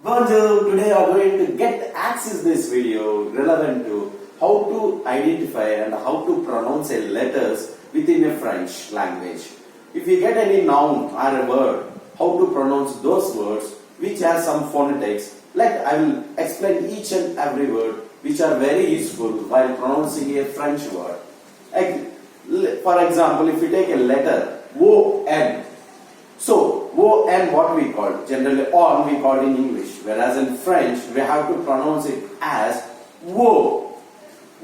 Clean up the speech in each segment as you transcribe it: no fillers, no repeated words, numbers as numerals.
Bonjour, today we are going to get access this video relevant to how to identify and how to pronounce a letters within a French language. If you get any noun or a word, how to pronounce those words which have some phonetics. Like I will explain each and every word which are very useful while pronouncing a French word. For example, if you take a letter O-N, so O-N what we call, generally on we call in English, whereas in French we have to pronounce it as O.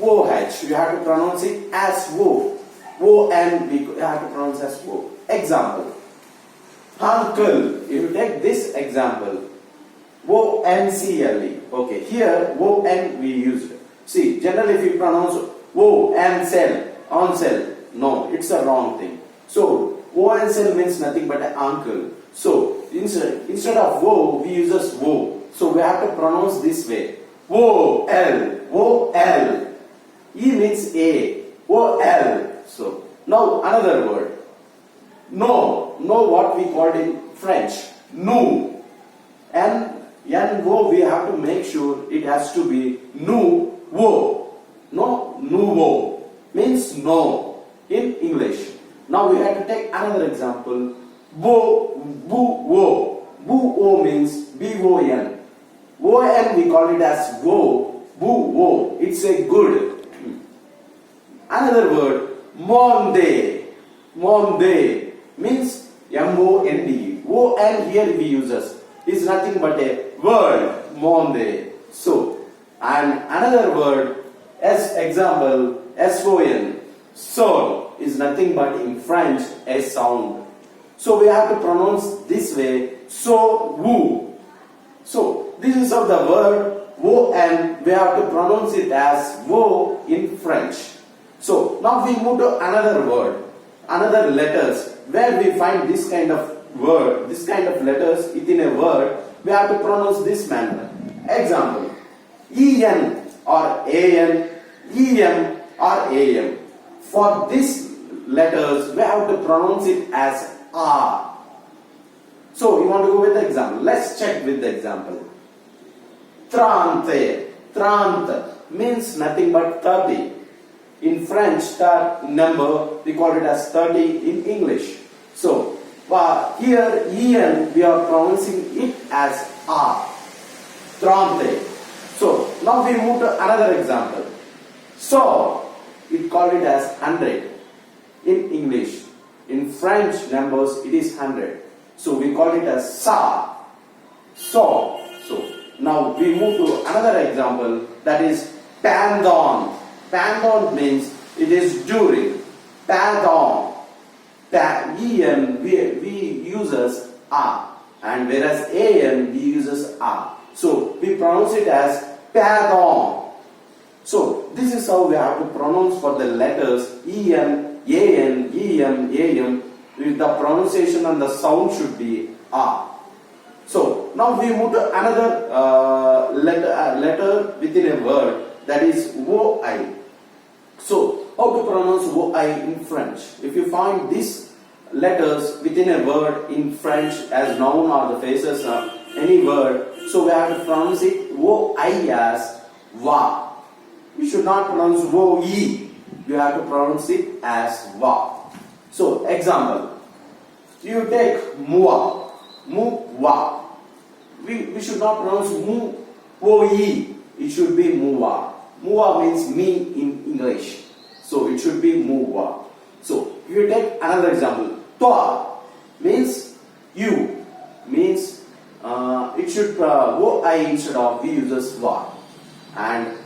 O-H, we have to pronounce it as O. O-N we have to pronounce as O. Example, uncle, if you take this example, O-N-C-L-E, okay, here O-N we used. See, generally if you pronounce O-N-cell, on-cell, no, it's a wrong thing. So, O-N-cell means nothing but an uncle. So, instead of O, we use as O. So, we have to pronounce this way. O-L, O-L. E means A, O-L. So, now another word. No, no what we called in French. Nou. N-O we have to make sure it has to be nouveau. No, nouveau means no in English. Now we have to take another example. Bu-o. Bu-o means B-O-N. O-N we call it as wo. Bu-o. It's a good. Another word. Monde. Monde means M-O-N-D. O-N here we use as. Is nothing but a word. Monde. So, and another word as example S-O-N. Sol is nothing but in French a sound. So we have to pronounce this way. So woo. So this is how the word O-N we have to pronounce it as wo in French. So now we move to another word, another letters where we find this kind of word, this kind of letters within a word. We have to pronounce this manner. Example, E-N or A-N, E-M or A-M. For these letters, we have to pronounce it as R. So, you want to go with the example. Let's check with the example. Trente. Trente means nothing but 30. In French, number, we call it as 30 in English. So, here, En, we are pronouncing it as R. Trente. So, now we move to another example. So, it called it as 100 in English. In French numbers it is 100. So we call it as sa. So now we move to another example, that is pendant. Pendant means it is during. Pendant. En we use as a, and whereas an we use as a. So we pronounce it as pendant. So, this is how we have to pronounce for the letters E-N, A-N, E-M, A-M. The pronunciation and the sound should be A. So, now we move to another letter within a word, that is O-I. So, how to pronounce O-I in French? If you find these letters within a word in French as noun or the faces of any word, so we have to pronounce it O-I as Va. You should not pronounce wo-e. You have to pronounce it as wa. So, example. You take mua. Mu-wa. We should not pronounce mu-wo-e. It should be mu-wa. Mu-wa means me in English. So, it should be mu-wa. So, if you take another example. Toi means you. Means it should wo-I instead of we uses wa. And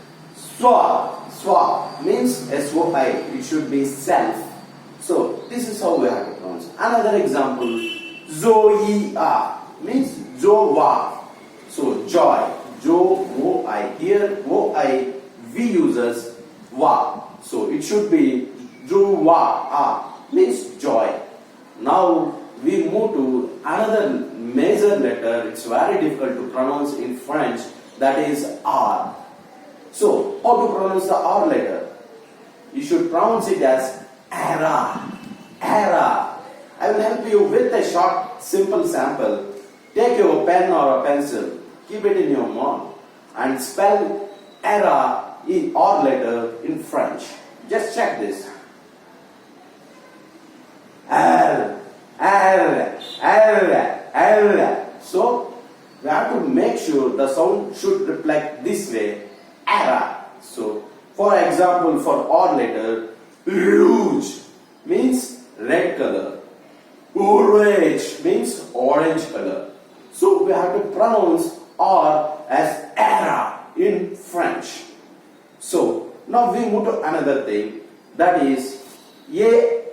Swa means S-O-I. It should be self. So, this is how we have to pronounce. Another example, Zoe-a means Jowa. So, joy. Jo-O-I. Here, O-I we use as wa. So, it should be Jowa-a means joy. Now, we move to another major letter. It's very difficult to pronounce in French. That is R. So, how to pronounce the R letter? You should pronounce it as era. Era. I will help you with a short, simple sample. Take your pen or a pencil. keep it in your mind and spell era or letter in French. Just check this. R, R, R, R. So we have to make sure the sound should reflect this way. Era. So for example, for or letter, rouge means red color. Orange means orange color. So we have to pronounce or as era in French. So now we move to another thing, that is A.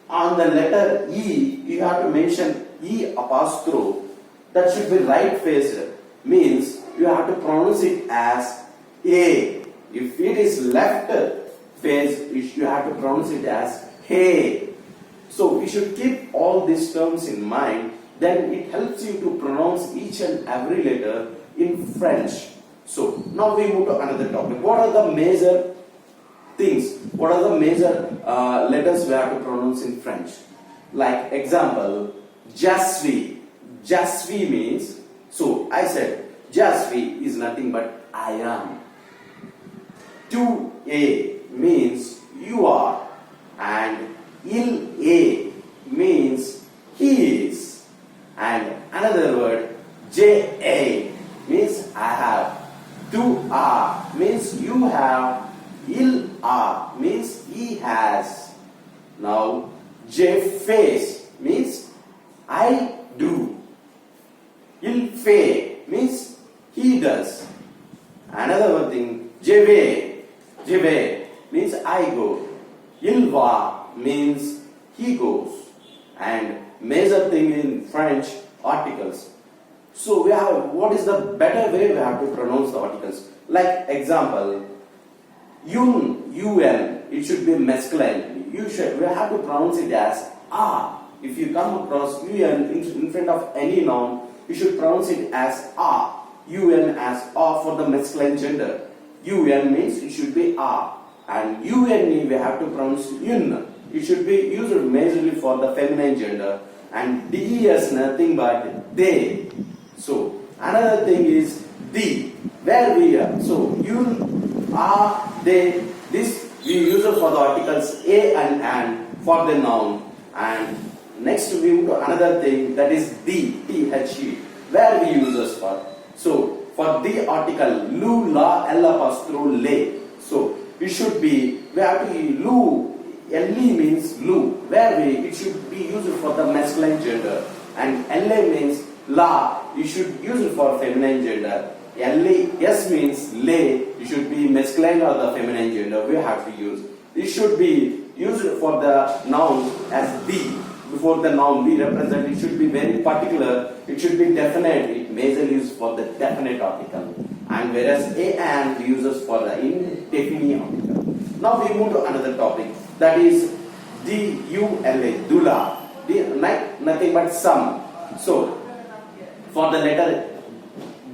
On the letter E, you have to mention E apostrophe. That should be right faced. Means you have to pronounce it as A. If it is left face, you have to pronounce it as Hey. So we should keep all these terms in mind. Then it helps you to pronounce each and every letter in French. So now we move to another topic. What are the major things? What are the major letters we have to pronounce in French? Like example, je suis. Je suis means, so I said, je suis is nothing but I am. Tu es means you are. And il est means he is. And another word, je means I have. Tu as means you have. Il a means he has. Now, je fais means I do. Il fait means he does. Another one thing, je vais means I go. Il va means he goes. And major thing in French, articles. So we have, what is the better way we have to pronounce the articles? Like example, un, it should be masculine. We have to pronounce it as a. If you come across un in front of any noun, you should pronounce it as a. Un as a for the masculine gender. Un means it should be a. And une we have to pronounce un. It should be used majorly for the feminine gender. And de is nothing but they. So another thing is the, where we are. So un, a, they. This we use it for the articles a and for the noun. And next we move to another thing, that is the, the, where we use this for. So for the article, lu, la, l apostrophe, le. So it should be, we have to lu, le means lu, where it should be used for the masculine gender. And la means la, you should use it for feminine gender. S means le, it should be masculine or the feminine gender, we have to use. It should be used for the noun as the. Before the noun we represent, it should be very particular, it should be definite, it majorly used for the definite article. And whereas a and we use this for the indefinite article. Now we move to another topic, that is D-U-L-A, dula, nothing but some. So for the letter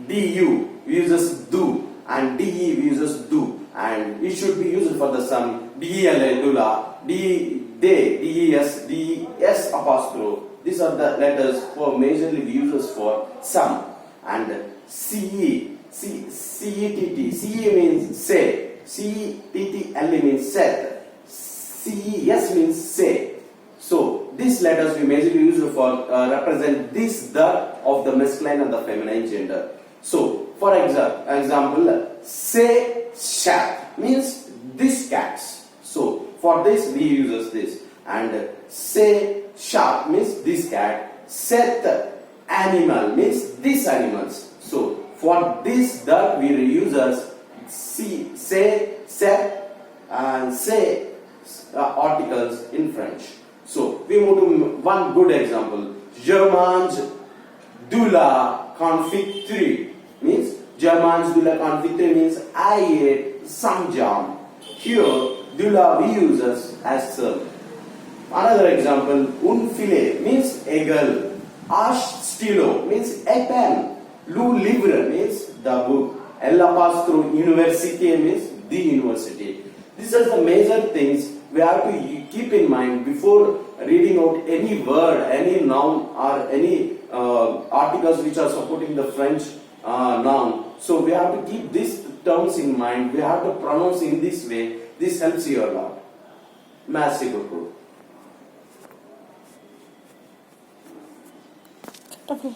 D-U, we use do, and D-E we use do, and it should be used for the sum. D-E-L-A, dula, they, D-E-S, D-E-S apostrophe. These are the letters for majorly used for sum. And C-E, C-E-T-T, C-E means say, C-E-T-T-L-E means set, C-E-S means say. So these letters we majorly use for represent this, the of the masculine and the feminine gender. So for example, say sharp means this cats. So for this we use this. And say sharp means this cat. Set animal means these animals. So for this, that we use as see, say, set and say articles in French. So we move to one good example. Je mange de la confiture means je mange de la confiture means I ate some jam. Here de la we use as serve. Another example, un filet means eagle. Ash stilo means a pen. Lu livre means the book. Ella pass through university means the university. These are the major things we have to keep in mind before reading out any word, any noun or any articles which are supporting the French noun. So we have to keep these terms in mind. We have to pronounce in this way. This helps you a lot. Merci beaucoup. Okay.